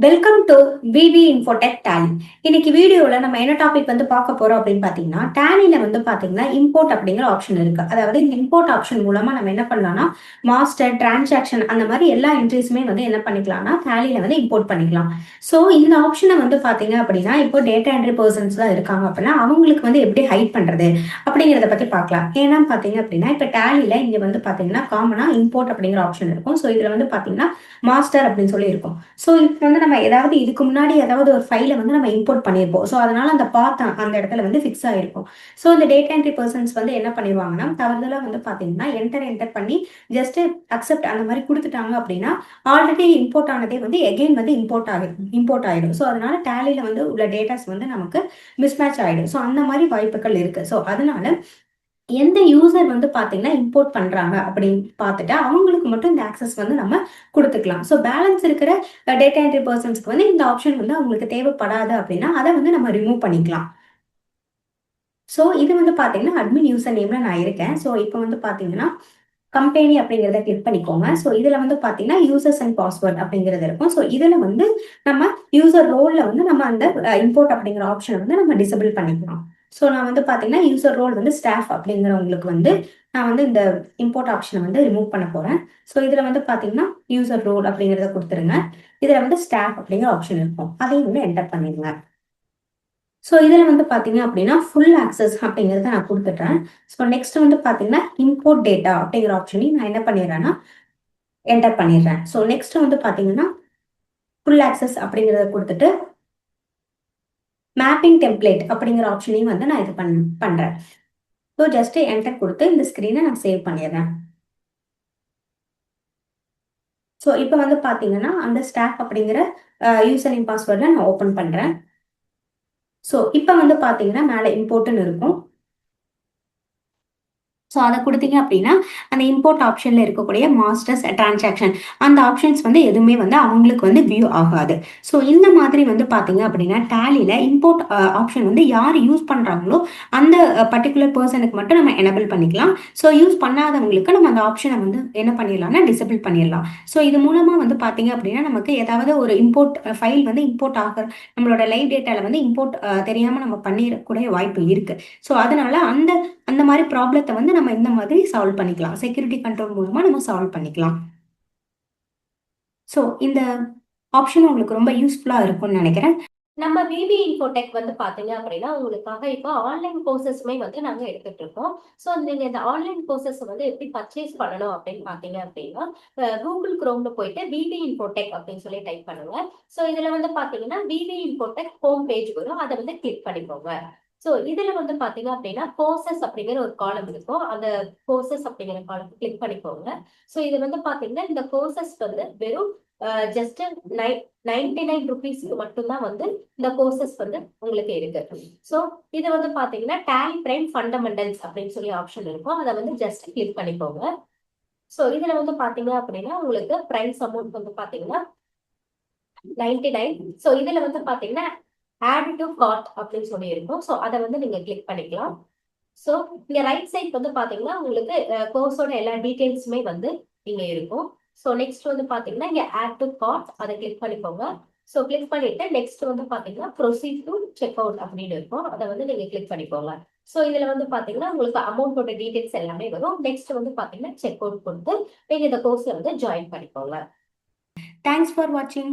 Welcome to V V Infotech Tally. இன்னைக்கு வீடியோவில் நம்ம என்ன டாபிக் வந்து பார்க்க போறோம் அப்படின்னு பார்த்தீங்கன்னா, டேலியில வந்து பார்த்தீங்கன்னா இம்போர்ட் அப்படிங்கிற ஆப்ஷன் இருக்கு. அதாவது இந்த இம்போர்ட் ஆப்ஷன் மூலமா நம்ம என்ன பண்ணலாம்னா, மாஸ்டர், டிரான்சாக்ஷன் அந்த மாதிரி எல்லா என்ட்ரிஸுமே வந்து என்ன பண்ணிக்கலாம்னா டேலியில வந்து இம்போர்ட் பண்ணிக்கலாம். ஸோ இந்த ஆப்ஷனை வந்து பார்த்தீங்க அப்படின்னா, இப்போ டேட்டா என்ட்ரி பர்சன்ஸ் தான் இருக்காங்க அப்படின்னா அவங்களுக்கு வந்து எப்படி ஹைட் பண்றது அப்படிங்கிறத பத்தி பார்க்கலாம். ஏன்னா பார்த்தீங்க அப்படின்னா, இப்போ டேலியில இங்க வந்து பார்த்தீங்கன்னா காமனா இம்போர்ட் அப்படிங்கிற ஆப்ஷன் இருக்கும். ஸோ இதுல வந்து பார்த்தீங்கன்னா மாஸ்டர் அப்படின்னு சொல்லி இருக்கும். ஸோ இப்போ வந்து நம்ம ஏதாவது இதுக்கு முன்னாடி ஏதாவது ஒரு ஃபைலை வந்து நம்ம இம்போர்ட் பண்ணியிருப்போம். ஸோ அதனால அந்த பாத் அந்த இடத்துல வந்து ஃபிக்ஸ் ஆகிருக்கும். ஸோ இந்த டேட்டா என்ட்ரி பர்சன்ஸ் வந்து என்ன பண்ணிடுவாங்கன்னா, தவறுதலாக வந்து பார்த்தீங்கன்னா என்டர் பண்ணி ஜஸ்ட் அக்செப்ட் அந்த மாதிரி கொடுத்துட்டாங்க அப்படின்னா, ஆல்ரெடி இம்போர்ட் ஆனதே வந்து எகெயின் வந்து இம்போர்ட் ஆகிடும். ஸோ அதனால டேலியில் வந்து உள்ள டேட்டாஸ் வந்து நமக்கு மிஸ்மேட்ச் ஆகிடும். ஸோ அந்த மாதிரி வாய்ப்புகள் இருக்கு. ஸோ அதனால எந்த யூசர் வந்து பார்த்தீங்கன்னா இம்போர்ட் பண்ணுறாங்க அப்படின்னு பார்த்துட்டு அவங்களுக்கு மட்டும் இந்த ஆக்சஸ் வந்து நம்ம கொடுத்துக்கலாம். ஸோ பேலன்ஸ் இருக்கிற டேட்டா என்ட்ரி பர்சன்ஸ்க்கு வந்து இந்த ஆப்ஷன் வந்து அவங்களுக்கு தேவைப்படாது அப்படின்னா அதை வந்து நம்ம ரிமூவ் பண்ணிக்கலாம். ஸோ இது வந்து பார்த்தீங்கன்னா அட்மின் யூசர் நேம்ல நான் இருக்கேன். ஸோ இப்போ வந்து பார்த்தீங்கன்னா கம்பெனி அப்படிங்கிறத கிளிக் பண்ணிக்கோங்க. ஸோ இதுல வந்து பார்த்தீங்கன்னா யூசர்ஸ் அண்ட் பாஸ்வேர்ட் அப்படிங்கிறது இருக்கும். ஸோ இதுல வந்து நம்ம யூசர் ரோல்ல வந்து நம்ம அந்த இம்போர்ட் அப்படிங்கிற ஆப்ஷனை வந்து நம்ம டிசபிள் பண்ணிக்கலாம். ஸோ நான் வந்து பார்த்தீங்கன்னா யூசர் ரோல் வந்து ஸ்டாஃப் அப்படிங்கிறவங்களுக்கு வந்து நான் வந்து இந்த இம்போர்ட் ஆப்ஷனை வந்து ரிமூவ் பண்ண போறேன். ஸோ இதுல வந்து பார்த்தீங்கன்னா யூசர் ரோல் அப்படிங்கிறத கொடுத்துருங்க. இதுல வந்து ஸ்டாஃப் அப்படிங்கிற ஆப்ஷன் இருக்கும். அதையும் வந்து என்டர் பண்ணிடுங்க. ஸோ இதில் வந்து பார்த்தீங்க அப்படின்னா ஃபுல் ஆக்சஸ் அப்படிங்கிறத நான் கொடுத்துட்டேன். ஸோ நெக்ஸ்ட் வந்து பார்த்தீங்கன்னா இம்போர்ட் டேட்டா அப்படிங்கிற ஆப்ஷனையும் நான் என்ன பண்ணிடுறேன்னா என்டர் பண்ணிடுறேன். ஸோ நெக்ஸ்ட் வந்து பார்த்தீங்கன்னா ஃபுல் ஆக்சஸ் அப்படிங்கிறத கொடுத்துட்டு மேப்பிங் டெம்ப்ளேட் அப்படிங்கிற ஆப்ஷனையும் வந்து நான் இது பண்ணுறேன். ஸோ ஜஸ்ட் என்டர் கொடுத்து இந்த ஸ்க்ரீனை நான் சேவ் பண்ணிடுறேன். ஸோ இப்போ வந்து பார்த்தீங்கன்னா அந்த ஸ்டாஃப் அப்படிங்கிற யூசர் நேம் பாஸ்வேர்டை நான் ஓப்பன் பண்ணுறேன். ஸோ இப்போ வந்து பார்த்தீங்கன்னா மேலே இம்போர்ட்னு இருக்கும். ஸோ அதை கொடுத்தீங்க அப்படின்னா அந்த இம்போர்ட் ஆப்ஷனில் இருக்கக்கூடிய மாஸ்டர்ஸ் டிரான்சாக்ஷன் அந்த ஆப்ஷன்ஸ் வந்து எதுவுமே வந்து அவங்களுக்கு வந்து வியூ ஆகாது. ஸோ இந்த மாதிரி வந்து பார்த்தீங்க அப்படின்னா டேலியில் இம்போர்ட் ஆப்ஷன் வந்து யார் யூஸ் பண்ணுறாங்களோ அந்த பர்டிகுலர் பர்சனுக்கு மட்டும் நம்ம எனபிள் பண்ணிக்கலாம். ஸோ யூஸ் பண்ணாதவங்களுக்கு நம்ம அந்த ஆப்ஷனை வந்து என்ன பண்ணிடலாம்னா டிசபிள் பண்ணிடலாம். ஸோ இது மூலமாக வந்து பார்த்தீங்க அப்படின்னா நமக்கு ஏதாவது ஒரு இம்போர்ட் ஃபைல் வந்து இம்போர்ட் ஆகிற நம்மளோட லைவ் டேட்டாவில் வந்து இம்போர்ட் தெரியாமல் நம்ம பண்ணிடக்கூடிய வாய்ப்பு இருக்குது. ஸோ அதனால அந்த அந்த மாதிரி ப்ராப்ளத்தை வந்து நம்ம இந்த மாதிரி சால்வ் பண்ணிக்கலாம். செக்யூரிட்டி கண்ட்ரோல் மூலமா நம்ம சால்வ் பண்ணிக்கலாம். ஸோ இந்த ஆப்ஷன் உங்களுக்கு ரொம்ப யூஸ்ஃபுல்லா இருக்கும்னு நினைக்கிறேன். நம்ம விவி இன்ஃபோடெக் வந்து பாத்தீங்க அப்படின்னா உங்களுக்காக இப்போ ஆன்லைன் கோர்சஸுமே வந்து நாங்க எடுத்துட்டு இருக்கோம். ஸோ நீங்க இந்த ஆன்லைன் கோர்சஸ் வந்து எப்படி பர்ச்சேஸ் பண்ணணும் அப்படின்னு பாத்தீங்க அப்படின்னா கூகுள் குரோம்ல போயிட்டு விவி இன்ஃபோடெக் அப்படின்னு சொல்லி டைப் பண்ணுங்க. ஸோ இதுல வந்து பாத்தீங்கன்னா விவி இன்ஃபோடெக் ஹோம் பேஜ் வரும். அதை வந்து கிளிக் பண்ணிக்கோங்க. ஸோ இதுல வந்து பாத்தீங்க அப்படின்னா கோர்சஸ் அப்படிங்கிற ஒரு காலம் இருக்கும். அந்த கோர்சஸ் அப்படிங்கிற காலம் கிளிக் பண்ணிக்கோங்க. ஸோ இது வந்து பாத்தீங்கன்னா இந்த கோர்சஸ் வந்து வெறும் ஜஸ்ட் 99 ருபீஸ்க்கு மட்டும்தான் வந்து இந்த கோர்சஸ் வந்து உங்களுக்கு இருக்கு. ஸோ இது வந்து பாத்தீங்கன்னா டேலி பிரைம் ஃபண்டமெண்டல்ஸ் அப்படின்னு சொல்லி ஆப்ஷன் இருக்கும். அதை வந்து ஜஸ்ட் கிளிக் பண்ணிக்கோங்க. ஸோ இதுல வந்து பாத்தீங்க அப்படின்னா உங்களுக்கு பிரைஸ் அமௌண்ட் வந்து பாத்தீங்கன்னா 99. ஸோ இதுல வந்து பாத்தீங்கன்னா ஆட் டு கார்ட் அப்படின்னு சொல்லி இருக்கும். ஸோ அதை வந்து நீங்க கிளிக் பண்ணிக்கலாம். ஸோ இங்க ரைட் சைட் வந்து பாத்தீங்கன்னா உங்களுக்கு கோர்ஸோட எல்லா டீடைல்ஸுமே வந்து இங்க இருக்கும். ஸோ நெக்ஸ்ட் வந்து பாத்தீங்கன்னா இங்க ஆட் டு கார்ட் அதை கிளிக் பண்ணிக்கோங்க. ஸோ கிளிக் பண்ணிட்டு நெக்ஸ்ட் வந்து பாத்தீங்கன்னா ப்ரொசீட் டு செக் அவுட் அப்படின்னு இருக்கும். அதை வந்து நீங்க கிளிக் பண்ணிக்கோங்க. ஸோ இதுல வந்து பாத்தீங்கன்னா உங்களுக்கு அமௌண்டோட டீடைல்ஸ் எல்லாமே வரும். நெக்ஸ்ட் வந்து பாத்தீங்கன்னா செக் அவுட் கொடுத்து நீங்க இந்த கோர்ஸ்ல வந்து ஜாயின் பண்ணிக்கோங்க. தேங்க்ஸ் ஃபார் வாட்சிங்.